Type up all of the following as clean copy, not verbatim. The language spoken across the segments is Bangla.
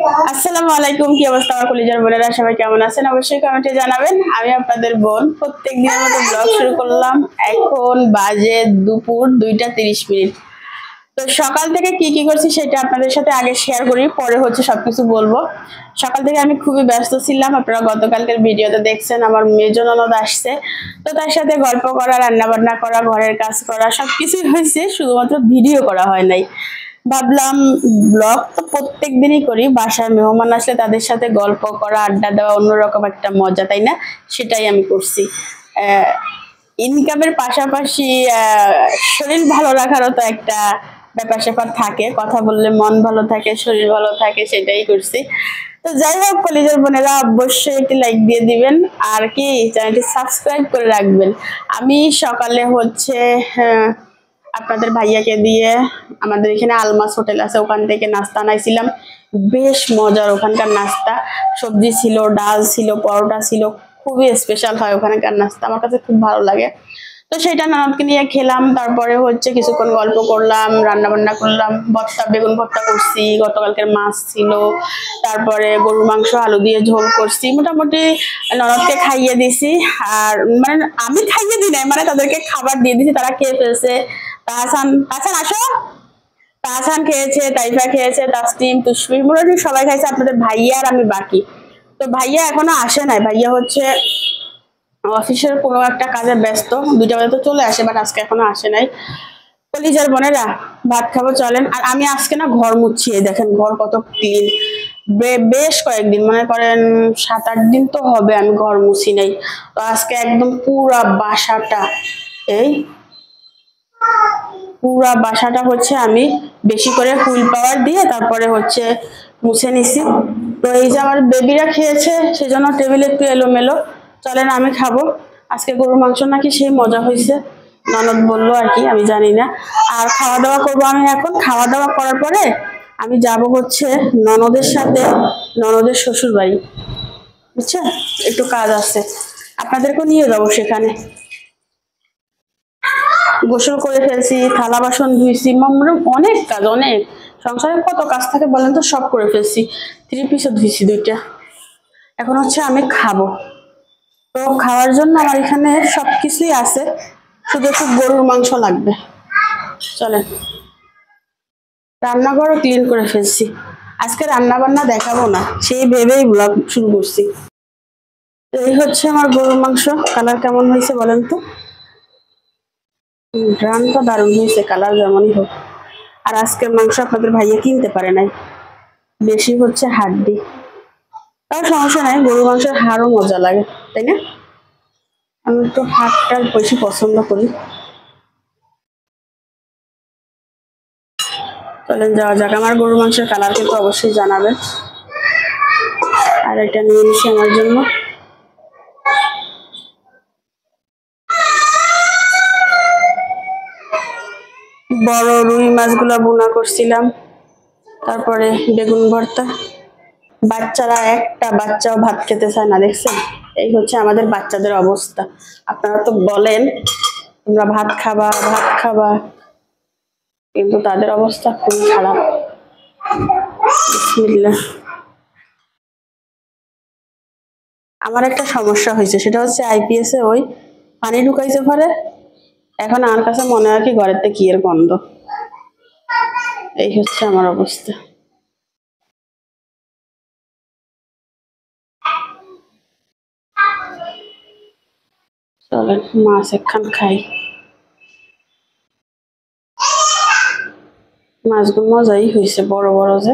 আসসালামু আলাইকুম, কি অবস্থা আমার কলিজার বোনেরা? সবাই কেমন আছেন অবশ্যই কমেন্টে জানাবেন। আমি আপনাদের বোন প্রত্যেক দিনের মতো ব্লগ শুরু করলাম। এখন বাজে দুপুর 2টা 30 মিনিট। তো সকাল থেকে কি কি করছি সেটা আপনাদের সাথে আগে শেয়ার করি, পরে হচ্ছে সবকিছু বলবো। সকাল থেকে আমি খুবই ব্যস্ত ছিলাম। আপনারা গতকালকের ভিডিওতে দেখছেন আমার মেজ ননদ আসছে, তো তার সাথে গল্প করা, রান্না বান্না করা, ঘরের কাজ করা সবকিছুই হয়েছে, শুধুমাত্র ভিডিও করা হয় নাই। ভাবলাম ব্লগ তো প্রত্যেক দিনই করি, বাসার মেহমান আসলে তাদের সাথে গল্প করা, আড্ডা দেওয়া অন্যরকম একটা মজা, তাই না? সেটাই আমি করছি। ইনকামের পাশাপাশি শরীর ভালো রাখারও তো একটা ব্যাপার স্যাপার থাকে, কথা বললে মন ভালো থাকে, শরীর ভালো থাকে, সেটাই করছি। তো যাই হোক কলিজার বোনেরা, অবশ্যই একটি লাইক দিয়ে দিবেন, আর কি চ্যানেলটি সাবস্ক্রাইব করে রাখবেন। আমি সকালে হচ্ছে আপনাদের ভাইয়াকে দিয়ে আমাদের এখানে আলমাস হোটেল আছে, ওখান থেকে নাস্তা আনাইছিলাম। বেশ মজার ওখানকার নাস্তা, সবজি ছিল, ডাল ছিল, পরোটা ছিল, খুবই স্পেশাল হয় ওখানকার নাস্তা, আমার কাছে খুব ভালো লাগে। তো সেটা ননদকে নিয়ে খেলাম, তারপরে হচ্ছে কিছুক্ষণ গল্প করলাম, রান্না বান্না করলাম, ভর্তা, বেগুন ভর্তা করছি, গতকালকের মাছ ছিল, তারপরে গরুর মাংস আলু দিয়ে ঝোল করছি। মোটামুটি ননদকে খাইয়ে দিছি, আর মানে আমি খাইয়ে দিই নাই, মানে তাদেরকে খাবার দিয়ে দিছি, তারা খেয়ে ফেলছে। তাহসান, তাহসান আসো। তাহসান খেয়েছে, তাইফা খেয়েছে, তাসনিম, তুশমির, মোটামুটি সবাই খাইছে। আপনাদের ভাইয়া আর আমি বাকি। তো ভাইয়া এখনো আসে নাই, ভাইয়া হচ্ছে অফিসের কোনো একটা কাজে ব্যস্ত, 2টা বাজে তো চলে আসে, বাট আজকে এখনো আসে নাই। কলিজার বোনেরা, ভাত খাবো চলেন। আর আমি আজকে না ঘর মুচ্ছি, এই দেখেন ঘর কত ক্লিন। বেশ কয়েকদিন, মনে করেন 7-8 দিন তো হবে আমি ঘর মুছি নাই। তো আজকে একদম পুরা বাসাটা, এই পুরা বাসাটা হচ্ছে আমি বেশি করে হুইল পাওয়ার দিয়ে তারপরে হচ্ছে মুছে নিছি। তো এই যে আমার বেবিরা খেয়েছে, সেজন্য টেবিলে একটু এলোমেলো। চলেন আমি খাবো। আজকে গরুর মাংস নাকি সেই মজা হয়েছে, ননদ বললো আর কি, আমি জানি না। আর খাওয়া দাওয়া করবো আমি এখন। খাওয়া দাওয়া করার পরে আমি যাব হচ্ছে ননদের সাথে ননদের শ্বশুর বাড়ি, বুঝছেন? একটু কাজ আছে, আপনাদেরকেও নিয়ে যাবো সেখানে। গোসল করে ফেলছি, থালা বাসন ধুইছি, অনেক কাজ, অনেক। সংসারে কত কাজ থাকে বলেন তো, সব করে ফেলছি। 3 পিসও ধুইছি 2টা। এখন হচ্ছে আমি খাবো। তো খাওয়ার জন্য আমার এখানে সবকিছুই আছে, শুধু একটু গরুর মাংস লাগবে। চলেন। রান্নাঘরও ক্লিন করে ফেলছি। আজকে রান্না বান্না দেখাবো না, সেই ভেবেই ব্লগ শুরু করছি। এই হচ্ছে আমার গরুর মাংস। কালার কেমন হয়েছে বলেন তো? রানটা দারুণ হয়েছে, কালার যেমনই হোক। আর আজকের মাংস আপনাদের ভাইয়া কিনতে পারে নাই, বেশি হচ্ছে হাড্ডি। তাও সমস্যা নাই, গরুর মাংসের হাড়ও মজা লাগে, তাই না? আমি একটু হাড়টা বেশি পছন্দ করি। চলেন যাওয়া যাক। আমার গরুর মাংসের কালার কিন্তু অবশ্যই জানাবেন। আর এটা নিয়ে নিচ্ছি আমার জন্য। বড় রুই মাছগুলা ভুনা করছিলাম, তারপরে বেগুন ভর্তা। বাচ্চারা একটা বাচ্চাও ভাত খেতে চায় না, দেখছেন? এই হচ্ছে আমাদের বাচ্চাদের অবস্থা। আপনারা তো বলেন তোমরা ভাত খাবা, ভাত খাবা, কিন্তু তাদের অবস্থা খুবই খারাপ। বিসমিল্লাহ। আমার একটা সমস্যা হয়েছে, সেটা হচ্ছে আইপিএস এ ওই পানি ঢুকাইছে ঘরে। এখন আমার কাছে মনে হয় কি ঘরেতে কি এর গন্ধ। এই হচ্ছে আমার অবস্থা। চলেন মাছ একখান খাই। মাছগুলো মজাই হয়েছে, বড় বড় যে।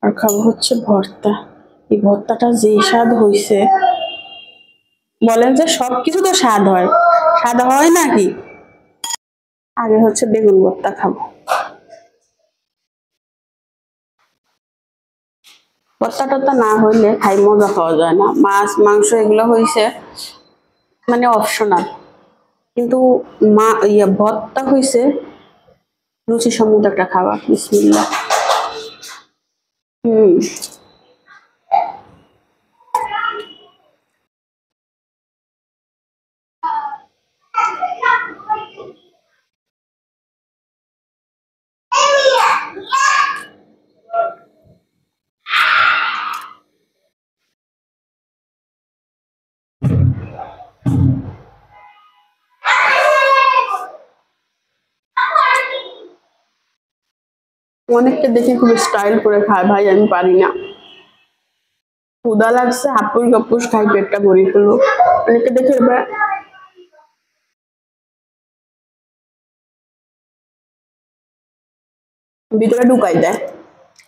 আর খাবো হচ্ছে ভর্তা। এই ভর্তাটা যে স্বাদ হয়েছে, বলেন যে সবকিছু তো স্বাদ হয়, স্বাদ হয় নাকি? আগে হচ্ছে বেগুন ভর্তা খাবো। ভর্তা টর্তা না হইলে খাই মজা পাওয়া যায় না। মাছ মাংস এগুলো হয়েছে মানে অপশনাল, কিন্তু ভর্তা হয়েছে রুচিসম্মত একটা খাবার। বিসমিল্লাহ। হুম। অনেককে দেখে খুব স্টাইল করে খায় ভাই, আমি পারি না। ক্ষুধা লাগছে, হাপুস গপুস খাই, পেটটা ভরি ফেলবো। অনেকে দেখে এবার ভিতরে ঢুকাই দেয়,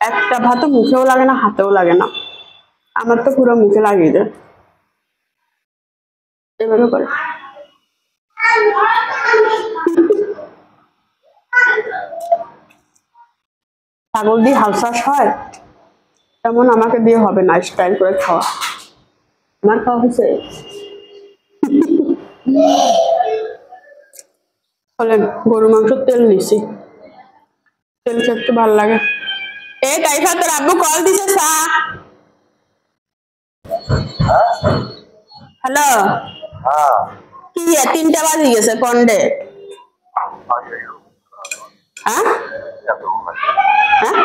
একটা ভাতও মুখেও লাগে না, হাতেও লাগে না। আমার তো পুরো মুখে লাগিয়ে দেয়, এভাবে করে। ছাগল দিয়ে হাল চাষ হয়, তেমন আমাকে দিয়ে হবে না স্টাইল করে খাওয়া। আমার খাওয়া হয়েছে বলে গরু মাংস তেল নিছি, তেল খেতে ভালো লাগে। এ কাইফা, তোর আব্বু কল দিছে সা। হ্যালো, কি 3টা বাজে গেছে কন্ডে। হ্যাঁ হ্যাঁ,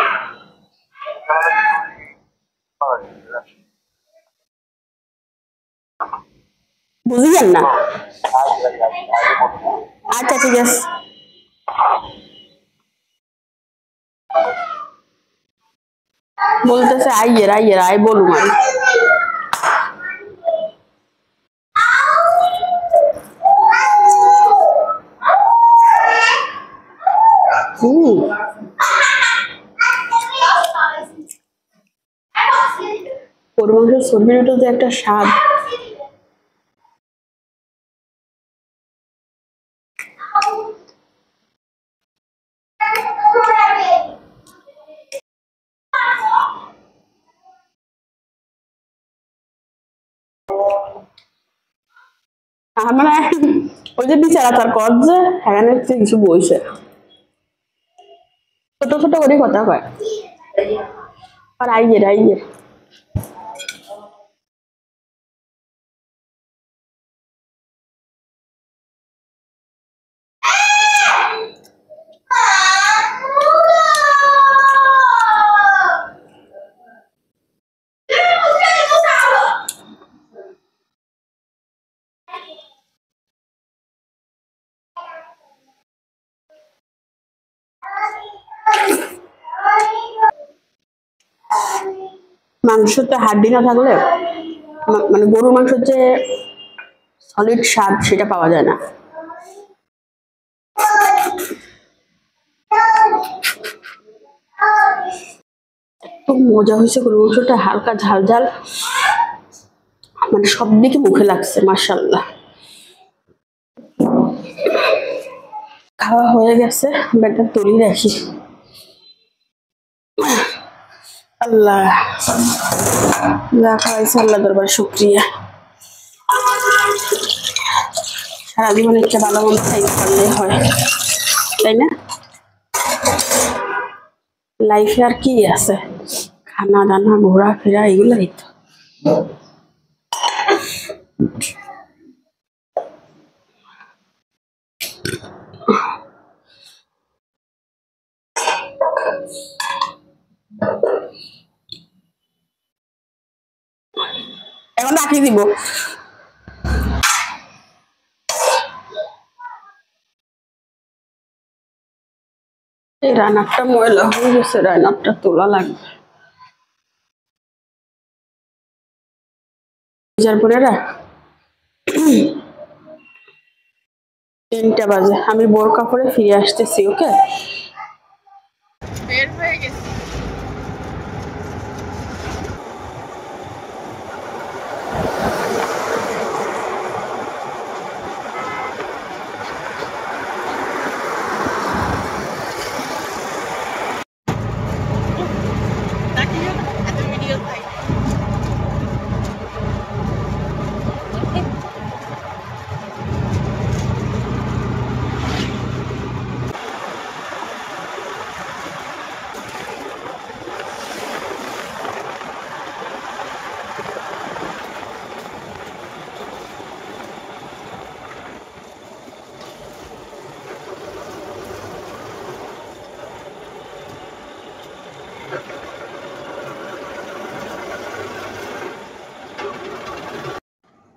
বুঝলেন না? আচ্ছা ঠিক আছে। বলতেছে আইয়ের আইয়ের আই বলুম আমি। গরু মাংসের চর্বির ওটা যে একটা স্বাদ। মানে ওই যে বিচার আচার কর যে হ্যাঁ কিছু বইছে, ছোট ছোট করে কথা কয়। আর আইয়ের আইয়ের মাংসতে হাড্ডি না থাকলে মানে গরুর মাংসের যে সলিড স্বাদ সেটা পাওয়া যায় না। খুব মজা হয়েছে গরুর মাংসটা, হালকা ঝাল ঝাল, মানে সব দিকে মুখে লাগছে মাশাআল্লাহ। খাওয়া হয়ে গেছে, ব্যাগটা তুলি রাখি। আল্লাহ যা খাওয়াইছে আল্লাহ দরবার শুক্রিয়া। সারা জীবন একটা ভালো মন্দ খাইতে পারলে হয়, তাই না? লাইফে আর কি আছে, খানা দানা ঘোরা ফেরা এগুলোই তো। এখন রাখি দিব। এই রান্নাটা ময়লা হয়ে গেছে, রান্নাটা তোলা লাগবে। পরেরা 3টা বাজে, আমি বোরকা পরে ফিরে আসতেছি। ওকে, বের হয়ে গেছি।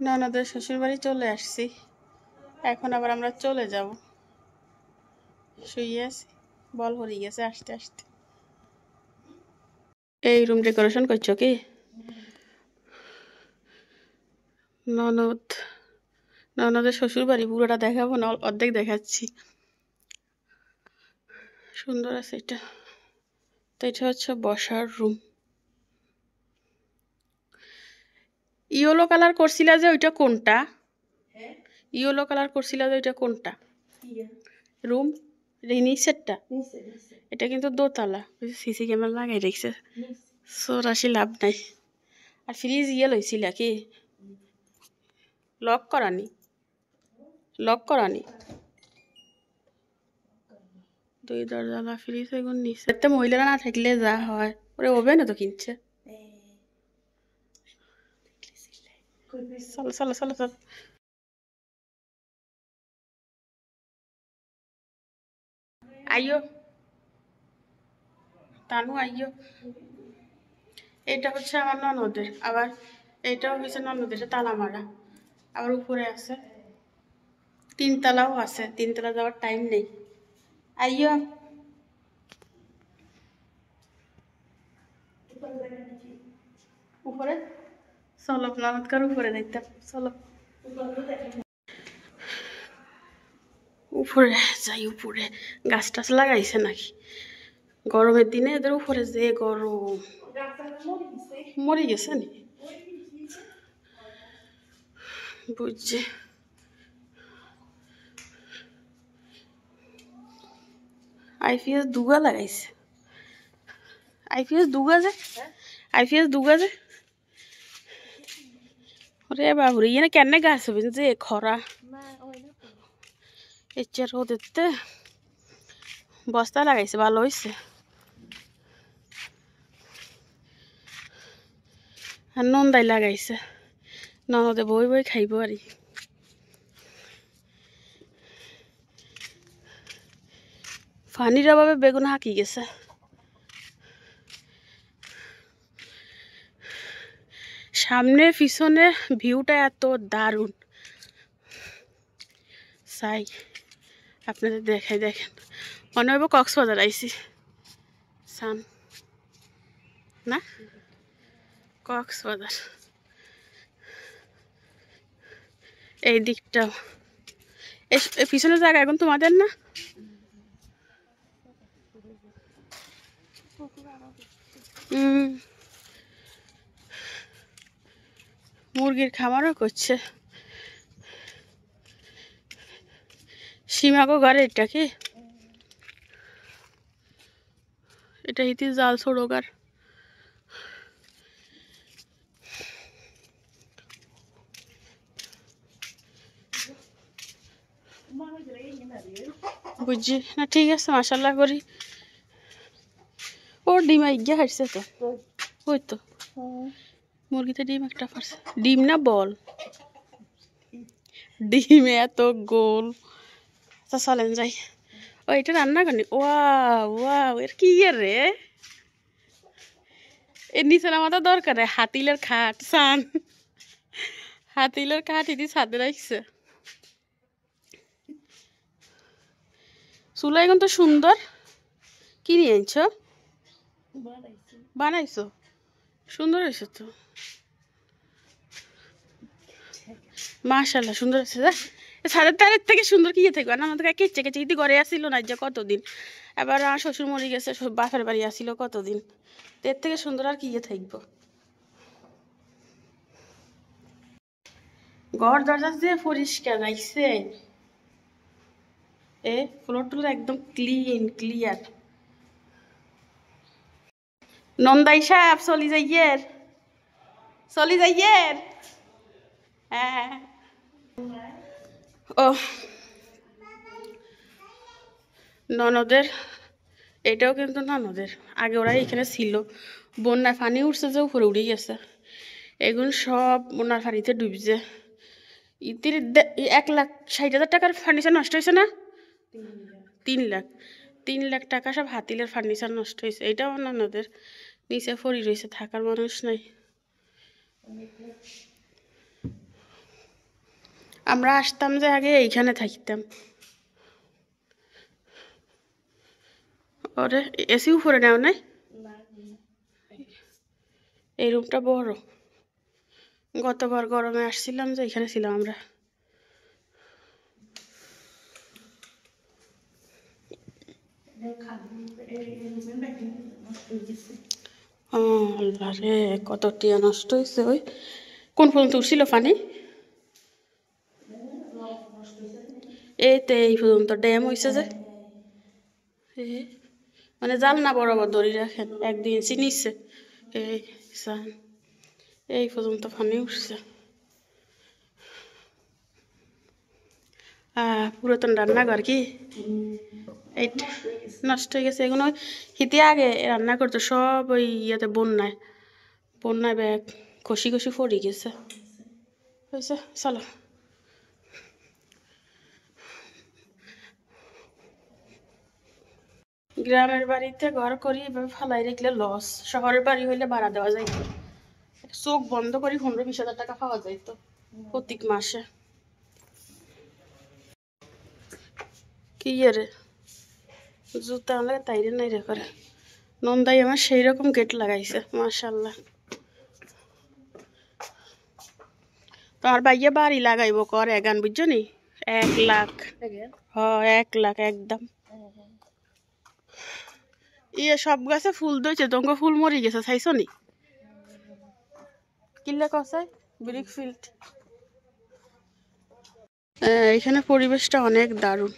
ননদের শ্বশুর বাড়ি চলে আসছি, এখন আবার আমরা চলে যাব। শুয়ে আছি, বল হয়ে গেছে আসতে আসতে। এই রুম ডেকোরেশন করছো কি? ননদ ননদের শ্বশুর বাড়ি পুরোটা দেখাবো না, অর্ধেক দেখাচ্ছি। সুন্দর আছে এটা। তো এটা হচ্ছে বসার রুম। ইয়েলো কালার করছিলা যে ওইটা কোনটা? ইয়েলো কালার করছিলা যে ওইটা কোনটা রুম? নিচেরটা? এটা কিন্তু দোতলা, সিসি ক্যামেরা লাগাই রেখেছে, সরাসরি লাভ নাই। আর ফ্রিজ ইয়ে লইছিল কি? লক করানি? লক করানি? দুই দরজালা ফ্রিজ এগুলো নিচে। এতে মহিলারা না থাকলে যা হয়, ওরে ওভেনও তো কিনছে। চলো চলো চলো চলো। আইয়ো তানু আইয়ো। এটা হচ্ছে আমার ননদের, আবার এটাও হচ্ছে ননদের, তালা মারা। আবার উপরে আছে, তিনতলাও আছে, তিনতলা যাওয়ার টাইম নেই। আইয়ো। উপরে চলো, ননদকার উপরে দেখতাম, চলো উপরে যাই। উপরে গাছ টাছ লাগাইছে নাকি? গরমের দিনে এদের উপরে যে গরম। মরে গেছে নি বুঝছে। আইপিএস দুগা লাগাইছে, আইপিএস দুগা যে, আইপিএস দুগা যে। ওরে বাবুরে, ইয়ে কেন গাছ হবে যে খরা এর রোদেতে বস্তা লাগাইছে, ভালো হয়েছে। আর নন্দাই লাগাইছে, ননদে বই বই খাইব আর। পানির অভাবে বেগুন হাঁকি গেছে। সামনে পিছনে ভিউটা এত দারুণ, চাই আপনাদের দেখাই। দেখেন, মনে হবে কক্সবাজার আইছি। সান না, কক্সবাজার। এই দিকটাও, এই পিছনের জায়গা এখন তোমাদের না? মুরগির খামারও করছে। সীমাগো ঘরে এটা কি? এটা ইতি জাল ছোড়োগার। বুঝছি না, ঠিক আছে, মাশাল্লাহ করি। ওর ডিম আইগা হারছে তো, ওই তো মুরগিতে ডিম একটা ফারছে। ডিম না বল, ডিম এত গোল। আচ্ছা চলেন যাই। ও এটা রান্না করেনি? ওয়াও ওয়াও, এর কি রে? এর নিচে নামাটা দরকার, হাতিলের খাট সান, হাতিলের খাট ইতি ছাদে রাখছে। চুলা এখন তো সুন্দর। কি নিয়ে আনছ? বানাইছো? সুন্দর হয়েছে তো, মাশাল্লাহ সুন্দর আছে। ছাদের তারের থেকে সুন্দর কি থাকবে না? আমাদের কেচে কেচে ইতি ঘরে আসছিল না যে কতদিন, এবার আমার শ্বশুর মরে গেছে, বাপের বাড়ি আসছিল কতদিন, এর থেকে সুন্দর আর কি থাকবো। ঘর দরজা যে পরিষ্কার রাখছে, এ ফ্লোর টুলোর একদম ক্লিন ক্লিয়ার। নন্দাই সাহেব চলি যাইয়ের, চলি যাইয়ের। হ্যাঁ ও ননদের, এটাও কিন্তু ননদের। আগে ওরা এখানে ছিল, বন্যার পানি উঠছে যে উপরে উঠে গেছে, এগুলো সব বন্যার পানিতে ডুবছে। ইতির 1,60,000 টাকার ফার্নিচার নষ্ট হয়েছে না? 3 লাখ টাকা সব হাতিলের ফার্নিচার নষ্ট হয়েছে। এটাও ননদের, নিচে পড়ি রয়েছে, থাকার মানুষ নাই। আমরা আসতাম যে আগে এইখানে থাকতাম। ওরে এসি উপরে নেও নাই? এই রুমটা বড়, গতবার গরমে আসছিলাম যে এখানে ছিলাম আমরা। আল্লাহ রে, কত টিয়া নষ্ট হয়েছে। ওই কোন পর্যন্ত উঠছিল পানি? এই তো এই পর্যন্ত ড্যাম হয়েছে যে, মানে জালনা বরাবর দড়ি রাখেন, একদিন চিনিছে এই এই পর্যন্ত পানি উঠছে। পুরাতন রান্নাঘর কি এইটা নষ্ট হয়ে গেছে। এগুলো হিতে আগে রান্না করতো সব ওই ইয়েতে বন্যায় ব্যাগ খসি খসি পড়ে গেছে। হয়েছে, চলো। গ্রামের বাড়িতে ঘর করি এভাবে ফালাই রাখলে লস, শহরের বাড়ি হইলে ভাড়া দেওয়া যাইতো, চোখ বন্ধ করি 15-20 হাজার টাকা পাওয়া যাইতো প্রত্যেক মাসে। কি রে জুতা আনলে তাইরে নাই রে করে নন্দাই আমার সেই রকম গেট লাগাইছে মাশাআল্লাহ। তোমার ভাইয়া বাড়ি লাগাইব কর এগান বুঝছো নি, 1 লাখ। হ 1 লাখ একদম। ইয়ে সব গাছে ফুল দইছে, তোমাকে ফুল মরি গেছে চাইছো নি? কিল্লা কসাই ব্রিক ফিল্ড। এখানে পরিবেশটা অনেক দারুণ,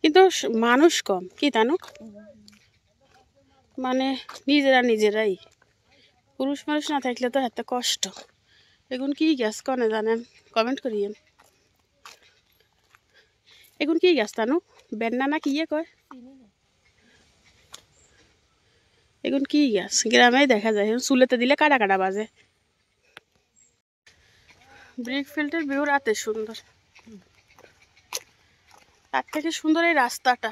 কিন্তু মানুষ কম কি জানো, মানে নিজেরাই পুরুষ মানুষ না থাকলে তো এত কষ্ট। এখন কি গ্যাস কনে জানেন, কমেন্ট করিয়েন। এখন কি গ্যাস জানো, বেন্না না কি কয়, এখন কি গ্যাস গ্রামে দেখা যায়, চুলেতে দিলে কাটা কাটা বাজে। ব্রিক ফিল্ডের ভিউ রাতে সুন্দর, তার থেকে সুন্দর এই রাস্তাটা।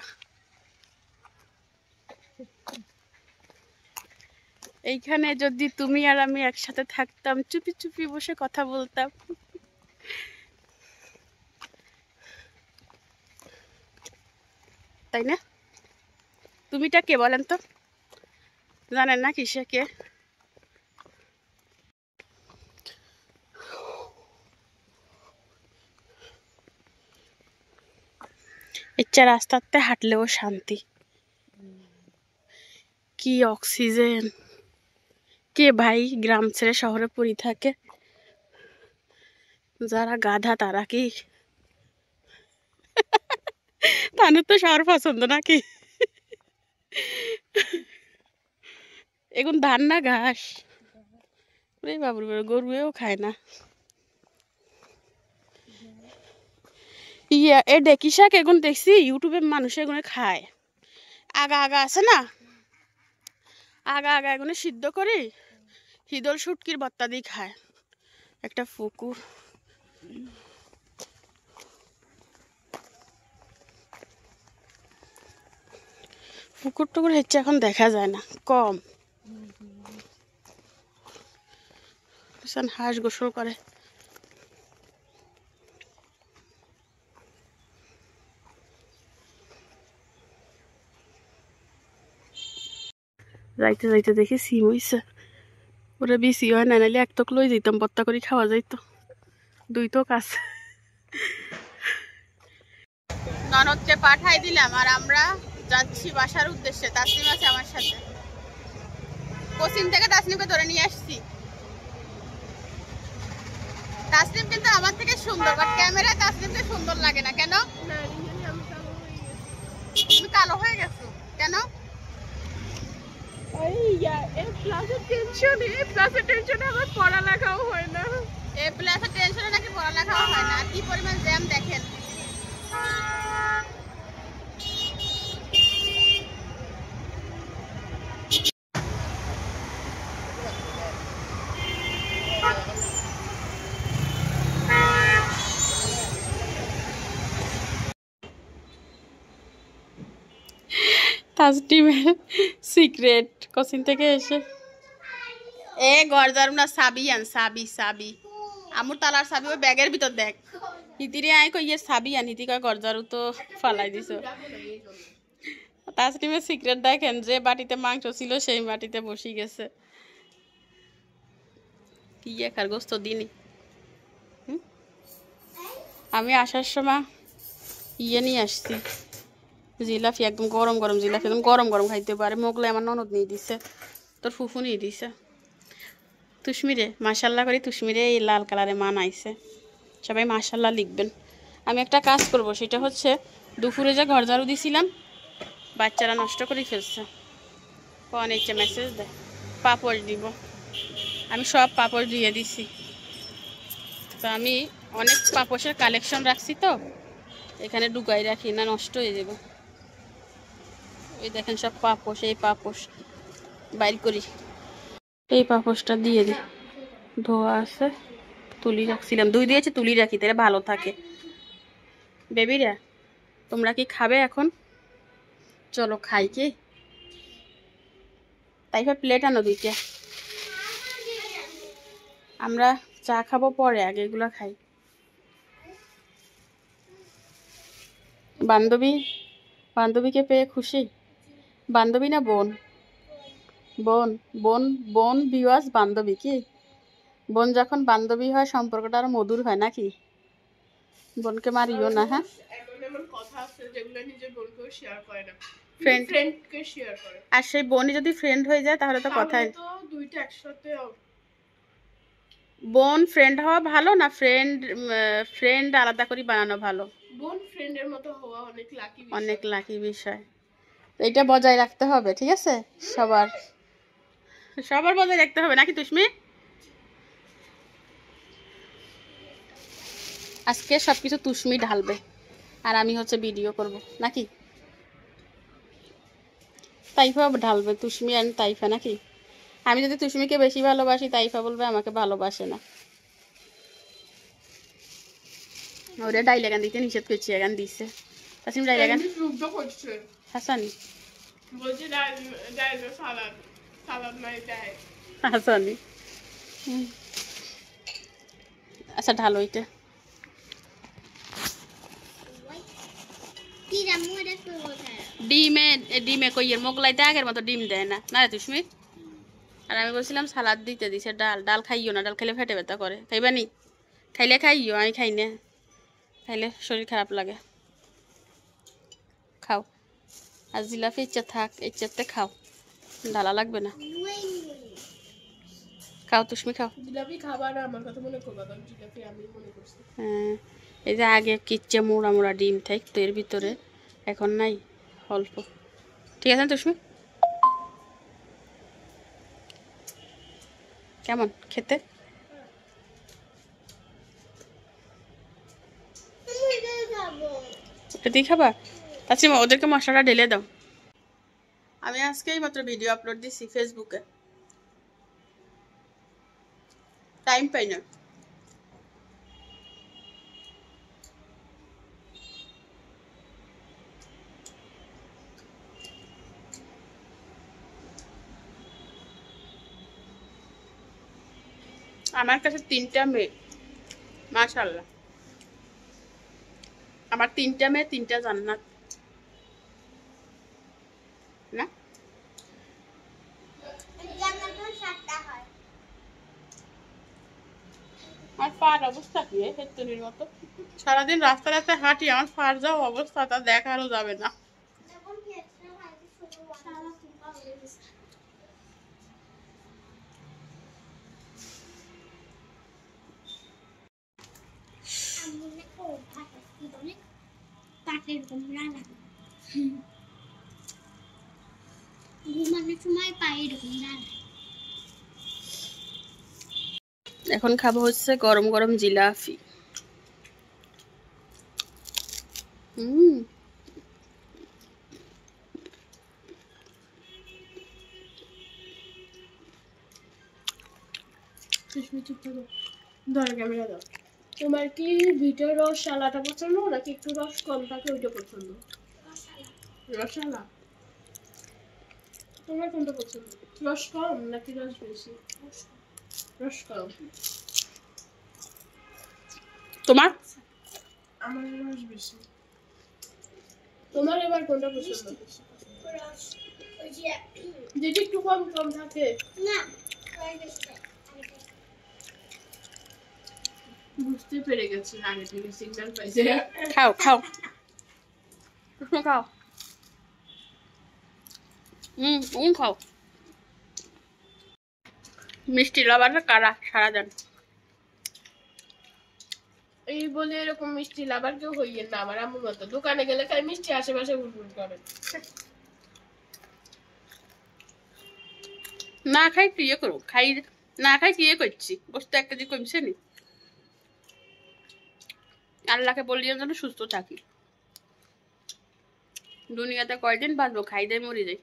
এইখানে যদি তুমি আর আমি একসাথে থাকতাম, চুপি চুপি বসে কথা বলতাম। তাই না? তুমিটা কে বলেন তো, জানেন না কিসে কে? ইচ্ছা রাস্তাতে হাঁটলেও শান্তি, কি অক্সিজেন। কে ভাই গ্রাম ছেড়ে শহরে পড়ে থাকে, যারা গাধা তারা কি তাদের তো শহর পছন্দ নাকি? এখন ধান না ঘাস, বাবুর গরুয়েও খায় না। ইয়া এ ডেকি শাক এখন দেখছি ইউটিউবে মানুষ এগুলো খায়, আগা আছে না, আগা এগুলো সিদ্ধ করি হিদল শুটকির ভর্তা দিয়ে খায়। একটা পুকুর, পুকুর টুকুর হচ্ছে এখন দেখা যায় না, কম। হাঁস গোসল করে। যাইতে যাইতে দেখি সিম হইছে, ওরা বেশি হয় না, নাইলে 1 টক লই যেতাম, ভর্তা করে খাওয়া যাইতো। 2 টক আছে। ননদকে পাঠাই দিলাম আর আমরা যাচ্ছি বাসার উদ্দেশ্যে। তাসনিম আছে আমার সাথে, কোচিং থেকে তাসনিমকে ধরে নিয়ে আসছি। তাসনিম কিন্তু আমার থেকে সুন্দর, বাট ক্যামেরায় তাসনিমকে সুন্দর লাগে না। কেন তুমি কালো হয়ে গেছো কেন? আমার পড়ালেখাও হয় না, এ প্লাসের টেনশনে নাকি পড়ালেখাও হয় না। কি পরিমাণ জ্যাম দেখেন। তাসনিমের সিক্রেট কোচিং থেকে এসে এ গরজারুম না সাবি আন, সাবি আমুর তালার সাবি ওই ব্যাগের ভিতর দেখ। হিতিরে আয় কই সাবি আন, হিতি কয় গরজারু তো ফালাই দিছো। তাসনিমের সিক্রেট দেখেন, যে বাটিতে মাংস ছিল সেই বাটিতে বসে গেছে। কি একার গোস্ত দিনই। আমি আসার সময় নিয়ে আসছি জিলাপি, একদম গরম গরম জিলাপি, একদম গরম গরম খাইতে পারে। মোগলাই আমার ননদ নিয়ে দিছে, তোর ফুফু নিয়ে দিছে। তুষমিরে মাশাল্লাহ করি, তুষমিরে এই লাল কালারে মান আইছে। সবাই মাশাল্লাহ লিখবেন। আমি একটা কাজ করব, সেটা হচ্ছে দুপুরে যে ঘর ঝাড়ু দিছিলাম বাচ্চারা নষ্ট করে ফেলছে। অনেকটা মেসেজ দেয় পাপড় দিব, আমি সব পাপড় দিয়ে দিছি। তো আমি অনেক পাপোশের কালেকশন রাখছি, তো এখানে ডুগাই রাখি না, নষ্ট হয়ে যাবে। এই দেখেন সব পাপোশ, এই পাপোশ বাইর করি, এই পাপোশটা দিয়ে দিই। ধোয়া আছে, তুলি রাখছিলাম, দুই দিয়েছে তুলি রাখি, তাহলে ভালো থাকে। বেবিরা তোমরা কি খাবে এখন? চলো খাই কি? তাই প্লেট আনো দুইটা, আমরা চা খাবো পরে, আগে এগুলো খাই। বান্ধবীকে পেয়ে খুশি? বান্ধবী না বোন? বোন বোন বোন বিওয়াস বান্ধবী কি? বোন যখন বান্ধবী হয় সম্পর্কটা আরো মধুর হয় নাকি? বোনকে মারিও না, হ্যাঁ? আর সেই বোনই যদি ফ্রেন্ড হয়ে যায় তাহলে তো কথাই। বোন ফ্রেন্ড হওয়া ভালো না ফ্রেন্ড আলাদা করে বানানো ভালো? বোন ফ্রেন্ডের মতো হওয়া অনেক লাকি বিষয়। এটা বজায় রাখতে হবে, ঠিক আছে? সবার বজায় রাখতে হবে নাকি তুষ্মি? আজকে সবকিছু তুষ্মি ঢালবে, আর আমি হচ্ছে ভিডিও করব নাকি? তাইফা ঢালবে তুষ্মি আর তাইফা নাকি? আমি যদি তুষ্মিকে বেশি ভালোবাসি, তাইফা বলবে আমাকে ভালোবাসে না। ওরে ডাইলেগান দিতে নিষেধ করছি, এগান দিছে। তাসিম ডাইলেগান হাসানি হাসানি। আচ্ছা ঢালো এটা। ডিমে কইয়ের মোগলাইতে আগের মতো ডিম দেয় না, না রে তুষ্মি? আর আমি বলছিলাম সালাদ দিতে দিছে। ডাল খাইও না, ডাল খেলে ফেটে ব্যথা করে। খাইবা নি? খাইলে খাইও, আমি খাই না, খাইলে শরীর খারাপ লাগে। খাও, আর জিলাপি ইচ্ছা থাক, ইচ্ছাতে খাও, ডালা লাগবে না। খাও তুষ্মি খাও। জিলাপি খাবার আমার কথা মনে করবা, কারণ জিলাপি আমি মনে করছি। হ্যাঁ, এই যে আগে কিচ্ছে মোড়া মোড়া ডিম থাকতো এর ভিতরে, এখন নাই, অল্প। ঠিক আছে তুষ্মি? কেমন খেতে? এটাতেই খাবা? তাছাড়া ওদেরকে মশলাটা ঢেলে দাও। আমি আজকে এই মাত্র ভিডিও আপলোড দিছি ফেসবুকে, টাইম পাই না। আমার কাছে 3টা মেয়ে, মাশাআল্লাহ। আমার 3টা মেয়ে, 3টা জান্নাত না? আমার পার অবস্থা কি হেতনির মতো? সারাদিন রাস্তা রাস্তায় হাঁটি, আমার পার যাও অবস্থা তা দেখারও যাবে না। এখন খাবো হচ্ছে গরম গরম জিলাপি। ক্যামেরা দাও। তোমার কি ভিতর রস সালাটা পছন্দ নাকি একটু রস কম থাকে ওইটা পছন্দ? রসালা। তোমার কোনটা পছন্দ? রস কম নাকি রস বেশি? রস কম। তোমার? আমার রস বেশি। তোমার এবার কোনটা পছন্দ? যদি একটু কম কম থাকে বুঝতে পেরে গেছে আগে থেকে সিগন্যাল পাইছে। খাও খাও খাও খাও। মিষ্টি লাভারটা কারা সারা দেন। এই বলে এরকম মিষ্টি লাভার কেউ হইয়েন না আমার আম্মুর মতো। দোকানে গেলে খাই মিষ্টি আশেপাশে বুলবুল করেন। না খাই কি ইয়ে করো, খাই না খাই কি ইয়ে করছি, বসতে 1 কেজি কমছে নি। আল্লাহকে বলি যেন সুস্থ থাকি, দুনিয়াতে কয়দিন বাঁচবো, খাই দেয় মরি যাই।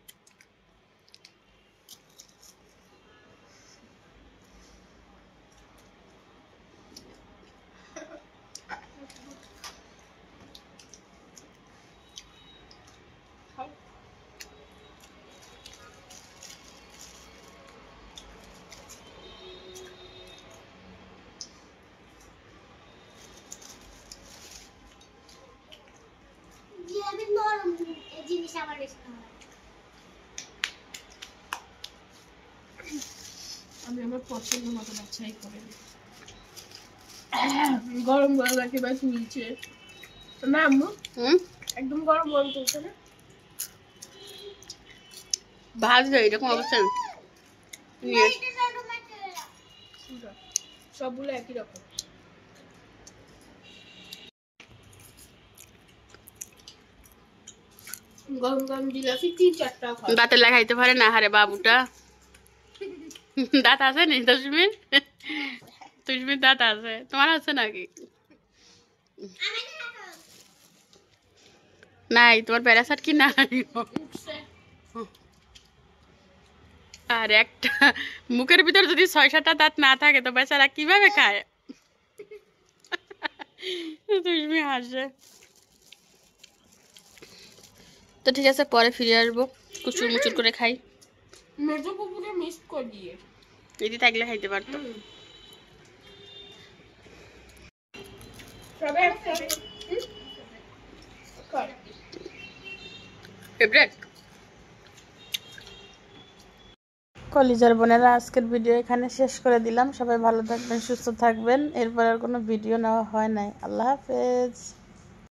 আমি আমার পছন্দ মতো বাছাই করে দিই। গরম গরম একেবারে তুলছে না আম্মু? একদম গরম গরম তুলছে না? ভাজবে এরকম অবস্থা সবগুলো একই রকম। গরম গরম জিলাপি 3-4টা খাও। দাঁতে লাগাইতে পারে না হারে বাবুটা। দাঁত আছে নি তুজমিন? তুজমিন দাঁত আছে, তোমার আছে নাকি? নাই, তোমার প্যারাসাট কি নাই? আর একটা মুখের ভিতর যদি 6-7টা দাঁত না থাকে তো বেচারা কিভাবে খায়? তুজমি হাসে। তো ঠিক আছে, পরে ফিরে আসবো, কুচুর মুচুর করে খাই। মেজো কুকুরে মিস করে দিয়ে দিদি থাকলে খাইতে পারতো। ফেভারিট কলিজার বোনেরা, আজকের ভিডিও এখানে শেষ করে দিলাম। সবাই ভালো থাকবেন, সুস্থ থাকবেন। এরপর আর কোনো ভিডিও নেওয়া হয় নাই। আল্লাহ হাফেজ।